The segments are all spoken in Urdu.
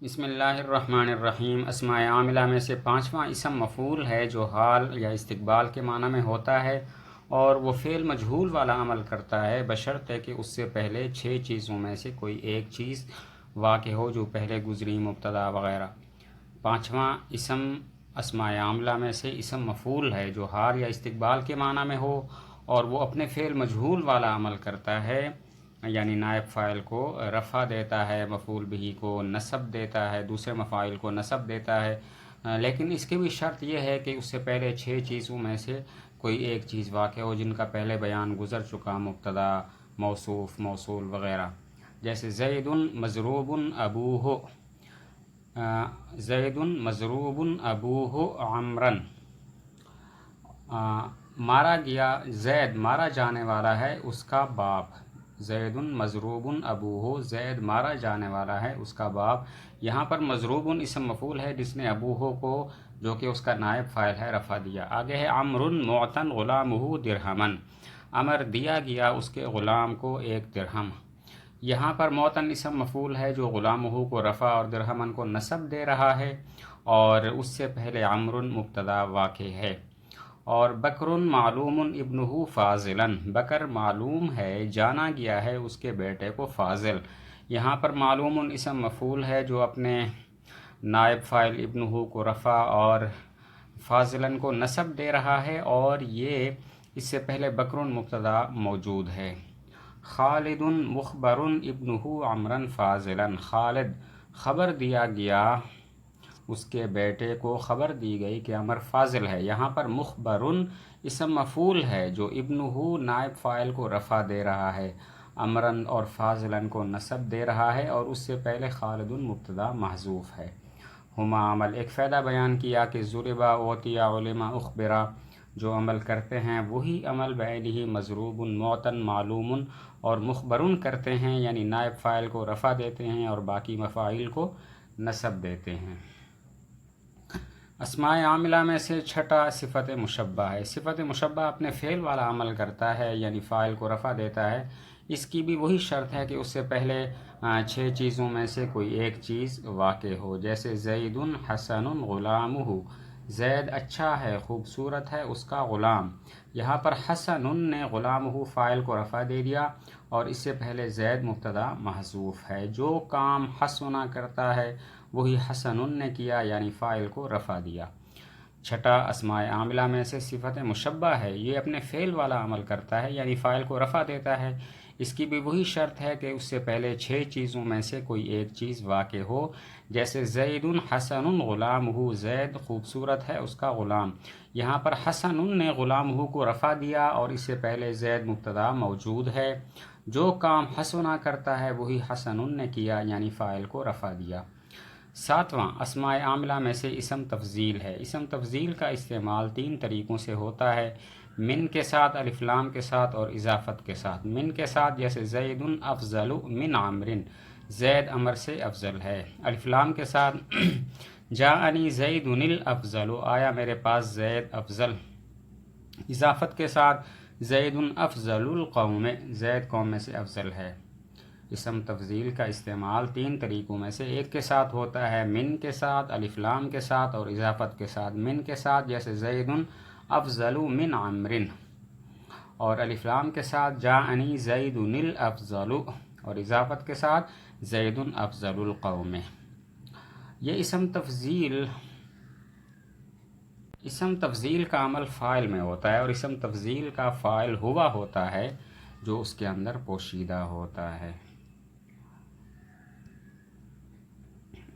بسم اللہ الرحمن الرحیم۔ اسماء عاملہ میں سے پانچواں اسم مفعول ہے جو حال یا استقبال کے معنی میں ہوتا ہے اور وہ فعل مجہول والا عمل کرتا ہے بشرطے کہ اس سے پہلے 6 چیزوں میں سے کوئی ایک چیز واقع ہو جو پہلے گزری، مبتدا وغیرہ۔ پانچواں اسم اسماء عاملہ میں سے اسم مفعول ہے جو حال یا استقبال کے معنی میں ہو اور وہ اپنے فعل مجہول والا عمل کرتا ہے، یعنی نائب فاعل کو رفع دیتا ہے، مفعول بہ کو نصب دیتا ہے، دوسرے مفاعل کو نصب دیتا ہے، لیکن اس کی بھی شرط یہ ہے کہ اس سے پہلے 6 چیزوں میں سے کوئی ایک چیز واقع ہو جن کا پہلے بیان گزر چکا، مبتدا، موصوف، موصول وغیرہ۔ جیسے زید مضروب ابوہ، زید مضروب ابوہ عمرن، مارا گیا، زید مارا جانے والا ہے اس کا باپ۔ زید مضروب ابوہ، زید مارا جانے والا ہے اس کا باپ۔ یہاں پر مضروب اسم مفعول ہے جس نے ابوہ کو، جو کہ اس کا نائب فاعل ہے، رفع دیا۔ آگے ہے عمر معتن غلامہ درہمن، عمر دیا گیا اس کے غلام کو 1 درہم۔ یہاں پر معتن اسم مفعول ہے جو غلامہ کو رفع اور درہمن کو نصب دے رہا ہے اور اس سے پہلے عمر مبتدا واقع ہے۔ اور بکر معلوم ابنہ فاضلا، بکر معلوم ہے، جانا گیا ہے اس کے بیٹے کو فاضل۔ یہاں پر معلوم اسم مفعول ہے جو اپنے نائب فاعل ابنہ کو رفع اور فاضلا کو نصب دے رہا ہے اور یہ اس سے پہلے بکر مبتدا موجود ہے۔ خالد مخبر ابنہ عمرا فاضلا، خالد خبر دیا گیا، اس کے بیٹے کو خبر دی گئی کہ عمر فاضل ہے۔ یہاں پر مخبرن اسم مفعول ہے جو ابنہ نائب فاعل کو رفع دے رہا ہے، عمرن اور فاضلن کو نصب دے رہا ہے اور اس سے پہلے خالد مبتدا محذوف ہے۔ ہما عمل، ایک فائدہ بیان کیا کہ ضربا، اوتیا، علما، اخبرا، جو عمل کرتے ہیں وہی عمل بعینہ مضروب معتن معلوم اور مخبرن کرتے ہیں، یعنی نائب فاعل کو رفع دیتے ہیں اور باقی مفاعیل کو نصب دیتے ہیں۔ اسماء عاملہ میں سے چھٹا صفت مشبہ ہے۔ صفت مشبہ اپنے فعل والا عمل کرتا ہے، یعنی فاعل کو رفع دیتا ہے۔ اس کی بھی وہی شرط ہے کہ اس سے پہلے 6 چیزوں میں سے کوئی ایک چیز واقع ہو۔ جیسے زید حسن غلامہ، زید اچھا ہے، خوبصورت ہے اس کا غلام۔ یہاں پر حسن نے غلامہ فاعل کو رفع دے دیا اور اس سے پہلے زید مبتدا محذوف ہے۔ جو کام حسنا کرتا ہے وہی حسن نے کیا، یعنی فاعل کو رفع دیا۔ چھٹا اسماء عاملہ میں سے صفت مشبہ ہے، یہ اپنے فعل والا عمل کرتا ہے، یعنی فاعل کو رفع دیتا ہے۔ اس کی بھی وہی شرط ہے کہ اس سے پہلے 6 چیزوں میں سے کوئی ایک چیز واقع ہو۔ جیسے زید حسن غلامہ، زید خوبصورت ہے اس کا غلام۔ یہاں پر حسن نے غلامہ کو رفع دیا اور اس سے پہلے زید مبتدا موجود ہے۔ جو کام حسنا کرتا ہے وہی حسن نے کیا، یعنی فاعل کو رفع دیا۔ ساتواں اسماء عاملہ میں سے اسم تفضیل ہے۔ اسم تفضیل کا استعمال 3 طریقوں سے ہوتا ہے، من کے ساتھ، الف لام کے ساتھ اور اضافت کے ساتھ۔ من کے ساتھ جیسے زید افضل من عمر، زید عمر سے افضل ہے۔ الف لام کے ساتھ جاءنی زید الافضل، آیا میرے پاس زید افضل۔ اضافت کے ساتھ زید افضل القوم، زید قوم میں سے افضل ہے۔ اسم تفضیل کا استعمال 3 طریقوں میں سے ایک کے ساتھ ہوتا ہے، من کے ساتھ، الف لام کے ساتھ اور اضافت کے ساتھ۔ من کے ساتھ جیسے زید افضل من عمر، اور الف لام کے ساتھ جاءنی زید الافضل، اور اضافت کے ساتھ زید افضل القوم۔ یہ اسم تفضیل کا عمل فاعل میں ہوتا ہے اور اسم تفضیل کا فاعل ہوا ہوتا ہے جو اس کے اندر پوشیدہ ہوتا ہے۔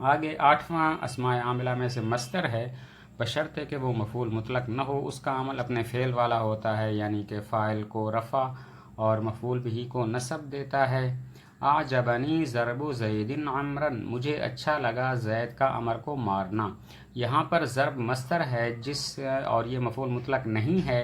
آگے 8واں اسماء عاملہ میں سے مصدر ہے، بشرطے کہ وہ مفعول مطلق نہ ہو۔ اس کا عمل اپنے فعل والا ہوتا ہے، یعنی کہ فاعل کو رفع اور مفعول بہ کو نصب دیتا ہے۔ اعجبنی ضرب زید عمرا، مجھے اچھا لگا زید کا عمر کو مارنا۔ یہاں پر ضرب مصدر ہے اور یہ مفعول مطلق نہیں ہے،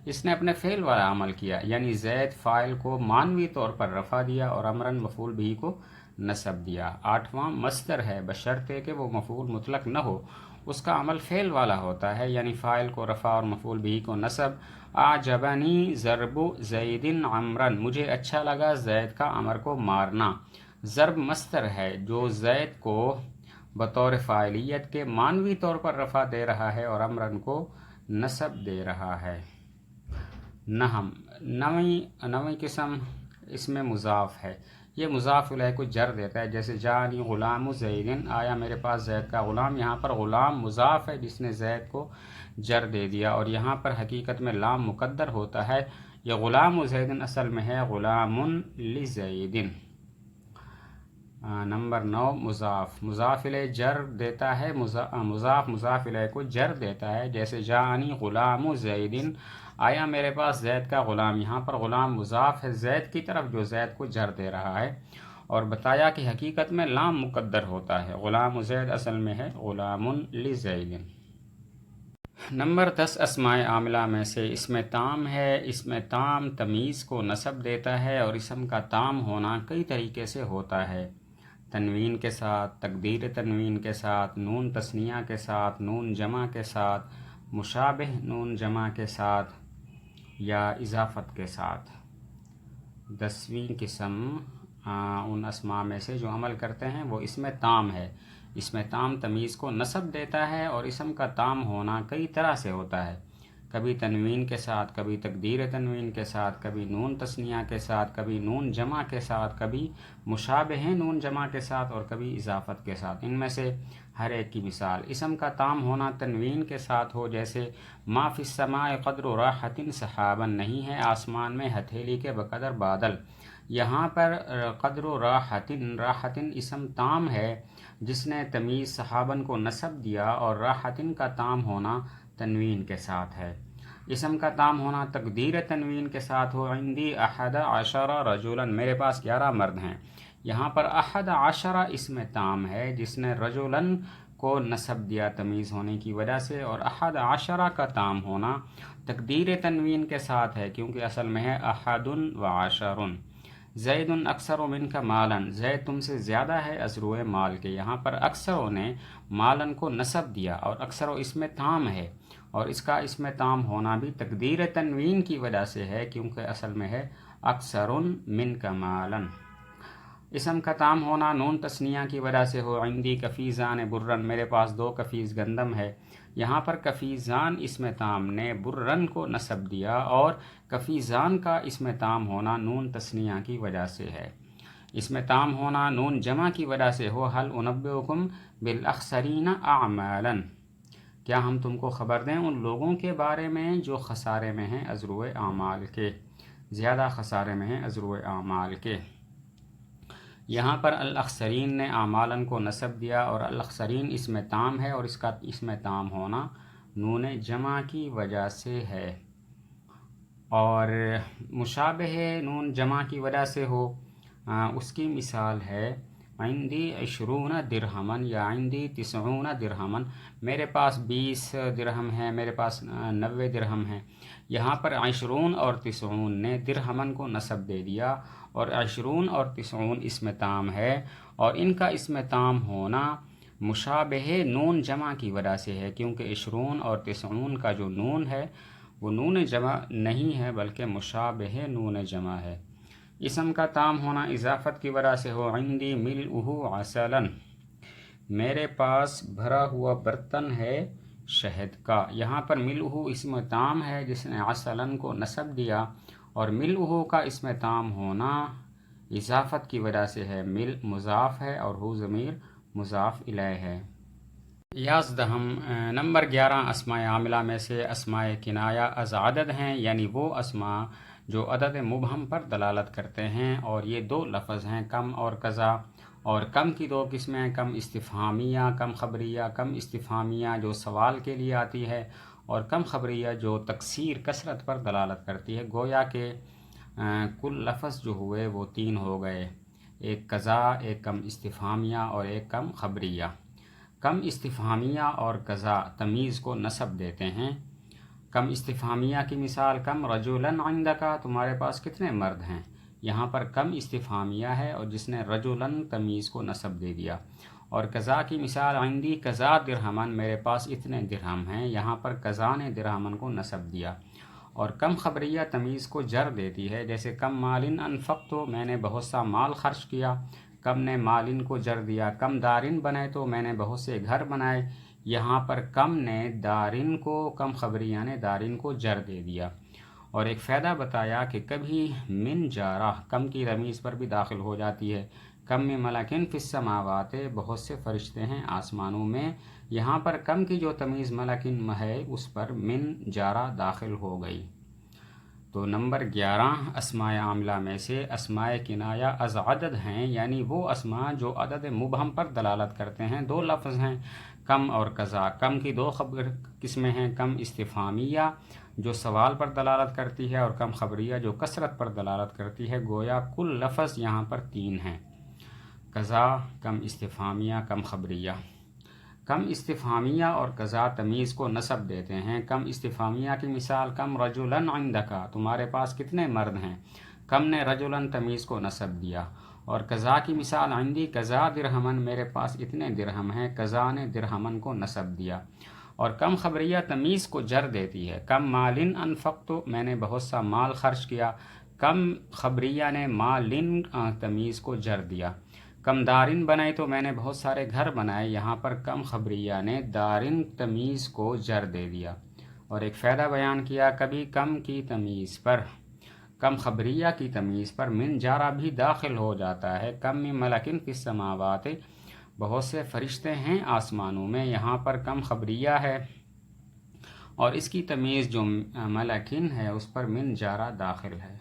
اس نے اپنے فعل والا عمل کیا، یعنی زید فاعل کو معنوی طور پر رفع دیا اور عمرا مفعول بہ کو نصب دیا۔ 8واں مصدر ہے، بشرطے کہ وہ مفعول مطلق نہ ہو۔ اس کا عمل فعل والا ہوتا ہے، یعنی فاعل کو رفع اور مفعول بہ کو نصب۔ اعجبنی ضرب زید عمرا، مجھے اچھا لگا زید کا عمر کو مارنا۔ ضرب مصدر ہے جو زید کو بطور فاعلیت کے معنوی طور پر رفع دے رہا ہے اور امرن کو نصب دے رہا ہے۔ نہم، نویں قسم اس میں مضاف ہے، یہ مضاف الیہ کو جر دیتا ہے، جیسے جانی غلام زیدن، آیا میرے پاس زید کا غلام۔ یہاں پر غلام مضاف ہے جس نے زید کو جر دے دیا، اور یہاں پر حقیقت میں لام مقدر ہوتا ہے۔ یہ غلام زیدن اصل میں ہے غلام لزیدن۔ نمبر 9 مضاف الیہ جر دیتا ہے، مضاف الیہ کو جر دیتا ہے، جیسے جانی غلام زیدن، آیا میرے پاس زید کا غلام۔ یہاں پر غلام مضاف ہے زید کی طرف جو زید کو جر دے رہا ہے، اور بتایا کہ حقیقت میں لام مقدر ہوتا ہے، غلام زید اصل میں ہے غلام لزید۔ نمبر 10 اسماء عاملہ میں سے اسم تام ہے۔ اسم تام تمیز کو نصب دیتا ہے، اور اسم کا تام ہونا کئی طریقے سے ہوتا ہے، تنوین کے ساتھ، تقدیر تنوین کے ساتھ، نون تثنیہ کے ساتھ، نون جمع کے ساتھ، مشابہ نون جمع کے ساتھ، یا اضافت کے ساتھ۔ 10ویں قسم ان اسماء میں سے جو عمل کرتے ہیں وہ اسم تام ہے۔ اسم تام تمیز کو نصب دیتا ہے، اور اسم کا تام ہونا کئی طرح سے ہوتا ہے، کبھی تنوین کے ساتھ، کبھی تقدیر تنوین کے ساتھ، کبھی نون تثنیہ کے ساتھ، کبھی نون جمع کے ساتھ، کبھی مشابہ نون جمع کے ساتھ، اور کبھی اضافت کے ساتھ۔ ان میں سے ہر ایک کی مثال، اسم کا تام ہونا تنوین کے ساتھ ہو، جیسے ما فی السماء قدر راحت سحابا، نہیں ہے آسمان میں ہتھیلی کے بقدر بادل۔ یہاں پر قدر راحتن اسم تام ہے جس نے تمیز صحابن کو نصب دیا، اور راحتن کا تام ہونا تنوین کے ساتھ ہے۔ اسم کا تام ہونا تقدیر تنوین کے ساتھ ہو، عندی 11 رجلا، میرے پاس 11 مرد ہیں۔ یہاں پر 11 اسم تام ہے جس نے رجلن کو نصب دیا تمیز ہونے کی وجہ سے، اور 11 کا تام ہونا تقدیر تنوین کے ساتھ ہے کیونکہ اصل میں ہے 11 زید اکثر منک مالا، زید تم سے زیادہ ہے ازروع مال کے۔ یہاں پر اکثروں نے مالن کو نصب دیا، اور اکثر اسم تام ہے، اور اس کا اسم تام ہونا بھی تقدیر تنوین کی وجہ سے ہے کیونکہ اصل میں ہے اکثر منک مالا۔ اسم کا تام ہونا نون تثنیہ کی وجہ سے ہو، عندی کفیزان برن، میرے پاس 2 کفیز گندم ہے۔ یہاں پر کفیزان اسم تام نے برن کو نصب دیا، اور کفیزان کا اسم تام ہونا نون تثنیہ کی وجہ سے ہے۔ اسم تام ہونا نون جمع کی وجہ سے ہو، هل انبئکم بالاخسرین اعمالا، کیا ہم تم کو خبر دیں ان لوگوں کے بارے میں جو خسارے میں ہیں ازروع اعمال کے، زیادہ خسارے میں ہیں ازروع اعمال کے۔ یہاں پر الاخسرین نے اعمالاً کو نصب دیا، اور الاخسرین اسم تام ہے، اور اس کا اسم تام ہونا نون جمع کی وجہ سے ہے، اور مشابہ نون جمع کی وجہ سے ہو، اس کی مثال ہے عندی 20 درہمن، یا عندی 90 درہمن، میرے پاس 20 درہم ہیں، میرے پاس 90 درہم ہیں۔ یہاں پر 20 اور 90 نے درہمن کو نصب دے دیا، اور 20 اور 90 اسم تام ہے، اور ان کا اسم تام ہونا مشابہ نون جمع کی وجہ سے ہے کیونکہ 20 اور 90 کا جو نون ہے وہ نون جمع نہیں ہے بلکہ مشابہ نون جمع ہے۔ اسم کا تام ہونا اضافت کی وجہ سے ہو، عندی ملؤہ عسلا، میرے پاس بھرا ہوا برتن ہے شہد کا۔ یہاں پر ملؤہ اسم تام ہے جس نے عسلا کو نصب دیا، اور ملؤہ کا اسم تام ہونا اضافت کی وجہ سے ہے، مل مضاف ہے اور ہو ضمیر مضاف الیہ ہے۔ 11 نمبر 11 اسماء عاملہ میں سے اسماء کنایہ از عدد ہیں، یعنی وہ اسماء جو عدد مبہم پر دلالت کرتے ہیں، اور یہ 2 لفظ ہیں، کم اور قضا۔ اور کم کی 2 قسمیں، کم استفہامیہ، کم خبریہ۔ کم استفہامیہ جو سوال کے لیے آتی ہے، اور کم خبریہ جو تکثیر کثرت پر دلالت کرتی ہے، گویا کہ کل لفظ جو ہوئے وہ 3 ہو گئے، ایک قضا، ایک کم استفہامیہ اور ایک کم خبریہ۔ کم استفہامیہ اور قضا تمیز کو نصب دیتے ہیں۔ کم استفہامیہ کی مثال کم رجلاً عندک، تمہارے پاس کتنے مرد ہیں۔ یہاں پر کم استفہامیہ ہے اور جس نے رجلاً تمیز کو نصب دے دیا۔ اور قضا کی مثال عندی قضا درہمن، میرے پاس اتنے درہم ہیں، یہاں پر قضا نے درہمن کو نصب دیا۔ اور کم خبریہ تمیز کو جر دیتی ہے، جیسے کم مال انفقت، میں نے بہت سا مال خرچ کیا۔ کم نے مالن کو جر دیا. کم دارن بنائے تو میں نے بہت سے گھر بنائے. یہاں پر کم نے دارن کو کم خبریہ نے دارن کو جر دے دیا. اور ایک فائدہ بتایا کہ کبھی من جارہ کم کی تمیز پر بھی داخل ہو جاتی ہے. کم میں ملکن فی السماوات بہت سے فرشتے ہیں آسمانوں میں. یہاں پر کم کی جو تمیز ملکن ہے اس پر من جارہ داخل ہو گئی. تو نمبر 11 اسماء عاملہ میں سے اسماء کنایہ از عدد ہیں، یعنی وہ اسماء جو عدد مبہم پر دلالت کرتے ہیں. 2 لفظ ہیں کم اور قضا. کم کی 2 قسمیں ہیں، کم استفہامیہ جو سوال پر دلالت کرتی ہے اور کم خبریہ جو کثرت پر دلالت کرتی ہے. گویا کل لفظ یہاں پر 3 ہیں، قضا، کم استفہامیہ، کم خبریہ. کم استفہامیہ اور قضا تمیز کو نسب دیتے ہیں. کم استفہامیہ کی مثال کم رجلاً عندک، تمہارے پاس کتنے مرد ہیں. کم نے رجلاً تمیز کو نسب دیا. اور قضا کی مثال عندی قضا درہمن، میرے پاس اتنے درہم ہیں. قضا نے درہمن کو نسب دیا. اور کم خبریہ تمیز کو جر دیتی ہے. کم مالن انفقت، میں نے بہت سا مال خرچ کیا. کم خبریہ نے مالن تمیز کو جر دیا. کم دارن بنائے تو میں نے بہت سارے گھر بنائے. یہاں پر کم خبریہ نے دارن تمیز کو جر دے دیا. اور ایک فائدہ بیان کیا، کبھی کم کی تمیز پر کم خبریہ کی تمیز پر من جارہ بھی داخل ہو جاتا ہے. کم میں ملکن فی السماوات بہت سے فرشتے ہیں آسمانوں میں. یہاں پر کم خبریہ ہے اور اس کی تمیز جو ملکن ہے اس پر من جارہ داخل ہے.